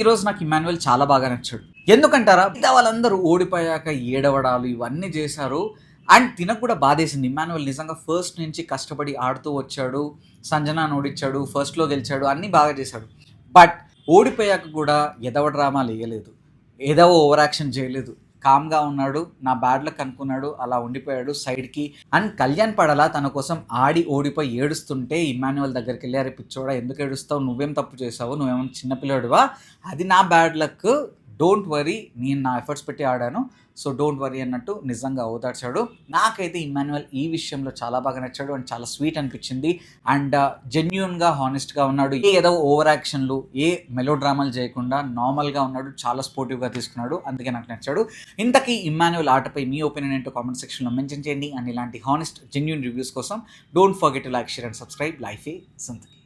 ఈరోజు నాకు ఇమాన్యుయల్ చాలా బాగా నచ్చాడు. ఎందుకంటారా, మిగతా వాళ్ళందరూ ఓడిపోయాక ఏడవడాలు ఇవన్నీ చేశారు. అండ్ తినకు కూడా బాధేసింది. ఇమాన్యుయల్ నిజంగా ఫస్ట్ నుంచి కష్టపడి ఆడుతూ వచ్చాడు. సంజనాని ఓడించాడు, ఫస్ట్‌లో గెలిచాడు, అన్నీ బాగా చేశాడు. బట్ ఓడిపోయాక కూడా ఎదవ డ్రామాలు ఎయలేదు. ఏదో ఓవర్ యాక్షన్ చేయలేదు. కామ్‌గా ఉన్నాడు. నా బ్యాడ్ లక్ అనుకున్నాడు. అలా ఉండిపోయాడు సైడ్‌కి. అండ్ కళ్యాణ్ పడల తన కోసం ఆడి ఓడిపోయి ఏడుస్తుంటే ఇమ్మాన్యుయల్ దగ్గరికెళ్ళి, "అరే పిచ్చోడా ఎందుకు ఏడుస్తావు? నువ్వేం తప్పు చేశావు? నువ్వేమన్నా చిన్న పిల్లోడివా? అది నా బ్యాడ్ లక్. Don't worry. నేను నా ఎఫర్ట్స్ పెట్టి ఆడాను. సో డోంట్ వర్రీ" అన్నట్టు నిజంగా ఓదార్చాడు. నాకైతే ఇమ్మాన్యుయల్ ఈ విషయంలో చాలా బాగా నచ్చాడు అండ్ చాలా స్వీట్ అనిపించింది. అండ్ జెన్యూన్‌గా, హానెస్ట్‌గా ఉన్నాడు. ఏదో ఓవర్ యాక్షన్‌లు, మెలో డ్రామాలు చేయకుండా నార్మల్‌గా ఉన్నాడు. చాలా స్పోర్టివ్‌గా తీసుకున్నాడు. అందుకే నాకు నచ్చాడు. ఇంతకీ ఇమ్మాన్యుయల్ ఆటపై మీ ఒపీనియన్ ఏంటో కామెంట్ సెక్షన్‌లో మెన్షన్ చేయండి. అండ్ ఇలాంటి హానెస్ట్, జెన్యూన్ రివ్యూస్ కోసం don't forget to like, share and subscribe. లైఫే జిందగీ.